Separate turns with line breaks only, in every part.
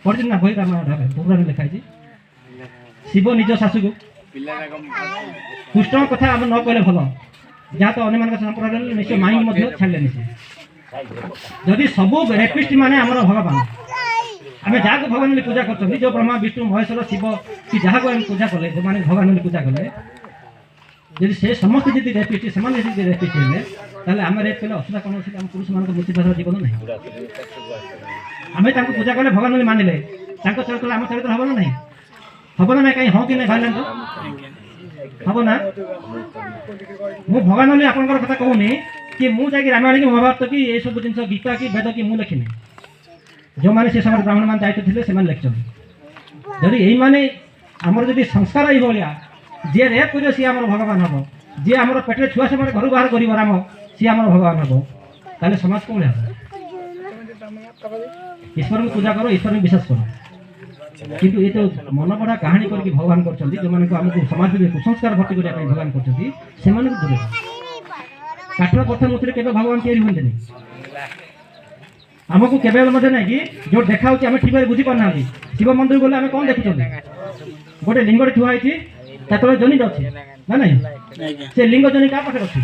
पढ़ी ना बही पुराण लिखाई शिव निज शाशु को कृष्ण कथा आम न कहले भल जहाँ तो अन्य संप्रदाय निश्चय माइंड छाड़े जदि सब रेपिस्ट माने आमर भगवान आम जहाँ को भगवान पूजा कर जो ब्रह्मा विष्णु महेश्वर शिव कि जहाँ को पूजा कले जो मैंने भगवान पूजा कले जदि से समस्त जी रेपिस्ट से रेपिस्ट हेल्ले आम रेप कले असुविधा कौन अच्छे पुरुष मान मृत्युपात जीवन ना आम पूजा कले भगवान मानिले चरित्र आम चरित्र हम ना हम ना कहीं हाँ कि नहीं भाई हम ना मु भगवान आपंकर कथा कहूनी कि मुझे रामायण की महाभारत की ये सब जिन गीता की वेद की मुझे लिखिनी जो मैंने से समय ब्राह्मण मान दायित्व थे से लिखिं जदि यही माने आमर जदि संस्कार ये जी रेप कर सी आम भगवान हम जी आम पेटे छुआ से घर बाहर कर राम सी आम भगवान हम ताले समाज कौन हम ईश्वर को पूजा करो ईश्वर में विश्वास करो किंतु ये तो मन पड़ा कहानी करके भगवान कर जो मैंने आमको समाज में कुसंस्कार भर्ती करने भगवान कर दूर काठर पत्थर मुझे के भगवान तैयारी हमें आमको केवल ना कि जो देखा आम ठीक बुझी पाना शिव मंदिर गले कौन देखुं गोटे लिंगटे ठुआई तले जनिट अच्छे ना नहीं से लिंग जनि क्या पाखे अच्छे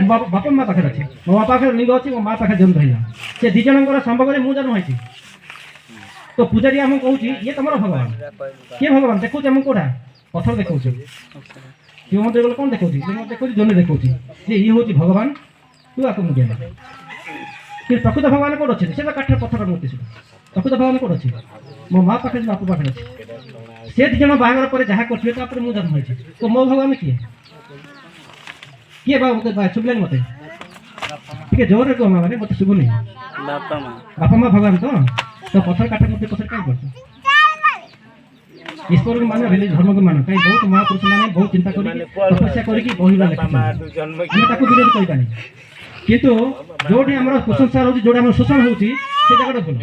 बापा माँ पाखे अच्छे मो बापा पाखे लिंग अच्छी मो माँ पाखे जन्म रहा से दी जन संभव मुझे जन्म होती तो पूजारी आम कहूँ ये तुम भगवान किए भगवान देखो आम कौटा पथर देखा शिव मंदिर गले कौन देखा लिंग देखा जनि देखा ये हूँ भगवान तू आपको मुझे कि प्रकृत भगवान कौन अच्छे से काठर पत्थर मूर्ति से प्रकृत भगवान कौन अच्छे मो माँ पाखे बापू पाखे अच्छे से दी जन बाहर पर जहाँ कर मुझे जन्म होती तो मो भगवान किए किए बाबा शुभलानी मत जोर कह मैंने मत शुभुनी बापा माँ भगवान तो पत्थर काठ मूर्ति पत्थर कहीं कर ईश्वर को मान रिलीज धर्म को मान कहीं बहुत महापुरुष मैंने बहुत चिंता तपस्या करके बहिला विरोध करें किंतु जोटी आम कुसंस्कार हो जो शोषण होती जगह भूल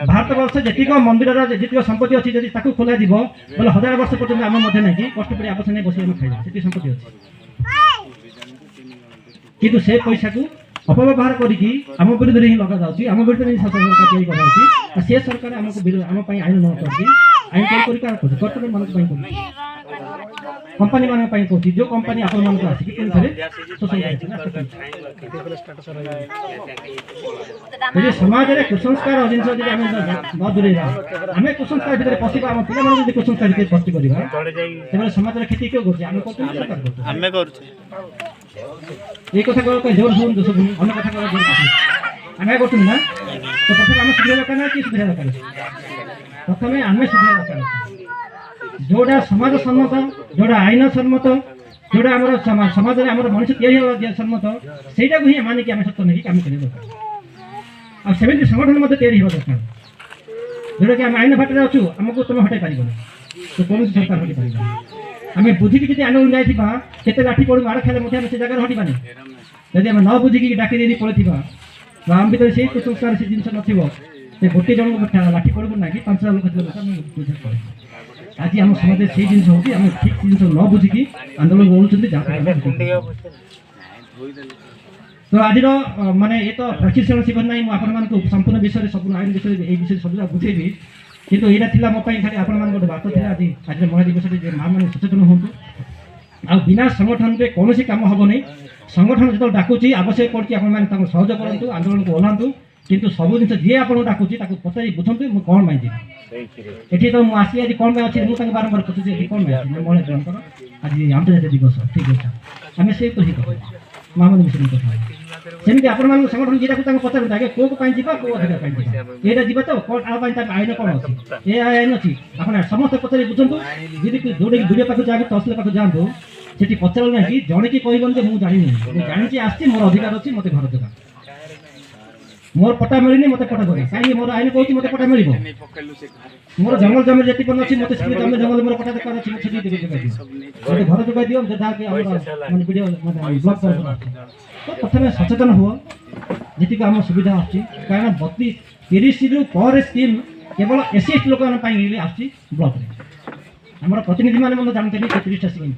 भारत वर्ष जी मंदिर जी संपत्ति अच्छी जब ताक खोल बोले 1000 वर्ष पर्यटन आम नहीं कि कष्ट पर आवास नहीं बस खाଇବା से संपत्ति अच्छी किंतु से पैसा को अपव्यवहार करके आम विरुद्ध ही लगा जाऊँगी आम विरुद्ध ही सरकार कराऊँगी से सरकार आमको आम आईन न करके आईन कर कर्तव्य मान कंपनी मान कहूँ जो कंपनी आप आसिक समाज में कुसंस्कार जिन न दूरे आम कुसंस्कार भितर पशा आम पे कुसंस्कार भितर पशि कर समाज क्षति क्यों कर ये कथा कह जोर सुन दोष अन्य कथा कह जोर आम कर ना तो प्रथम आम सुविधा दरकार ना कि सुविधा दरकार प्रथम आम सुविधा दरकार जोड़ा समाज सम्मत जोड़ा आईन सम्मत जोड़ा आम समाज में आम मनुष्य या सम्मत से ही मानिक आम सत्य नहीं कम कर दरकार आमती संगठन तैयारी हो दरकार जोटा कि आम आईन भाटे अच्छु आमको तुम हटाई पार तो कौन सरकार हटाई पार आम बुझिकी आने जाइबा केते लाठी पड़ माड़ खाले से जगह हटानी जब आम न बुझिकी डाक दे पड़े आम भर से कुसंस्कार से जिन न गोटे जन लाठी पड़ू ना कि 5,000 लोक बुझे पड़े आज आम समाज से जिन होती ठीक जिन न बुझिकी आंदोलन कर तो आज माने ये तो प्रशिक्षण शिविर ना मुझे संपूर्ण विषय सब आईन विषय सब बुझेबी किंतु यहाँ मो खाली आपण गोटे बात थी आज आज महिला दिवस माँ मैंने सचेतन हूँ आ बिना संगठन में कौन कम हम नहीं संगठन जो डाकुची आवश्यक पड़ी आप सहयोग करूँ आंदोलन को ओह्लांतु किंतु सब जिन जी आप डाकुची पचारि बुझंतु मुझे कौन पाई ये तो मुझे आज कौन अच्छी मुझे बारंबार पचार कौन महिला जनकर आज अंतर्जातीय दिवस ठीक अच्छे आम से तो ही कह माँ मैंने विषय कथा सेमती आपण संगठन जीटा पचार आगे कौ अधिकार यहाँ जी तो कौन आईन कौन अच्छी ये आईन अच्छी आप समस्त पचारि बुझंतु जी जोटे वीडियो पाक जाए तहसिल पाक जातु से पचार ना कि जड़े कि कहबन मुझे जानी जानी आसी मोर अधिकार अच्छी मत घर देगा मोर पट्टा मिलनी मत पट्टा देगा कहीं मोर आईन कहूँ मत पट्टा मिल मोर जंगल जमी जी पन अच्छी मतलब जमी जंगल मोर पट्टा देखार अच्छी मुझे घर जोगाई दियो जहाँ वीडियो ब्लॉग तो प्रथम सचेतन हुआ जी आम सुविधा आसुच्ची कारण 30 पर स्कीम केवल SC लोक आसुच्ची ब्लॉक आम प्रतिनिधि मैंने जानते 30टा स्कीम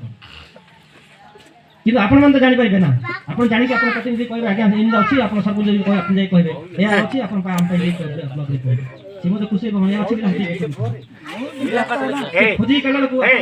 कि आपण तो जापर ना आप जाणी प्रतिनिधि कहे आज्ञा इन अच्छी आप सरपंच कहे आप कहे अच्छी आप ब्लॉक कहे ସେ ମୋତେ ଖୁସି ଏବଂ ଅଛି ବୋଲି
ଏ
ଖୋଜି କଲା ବେଳକୁ
ଏ,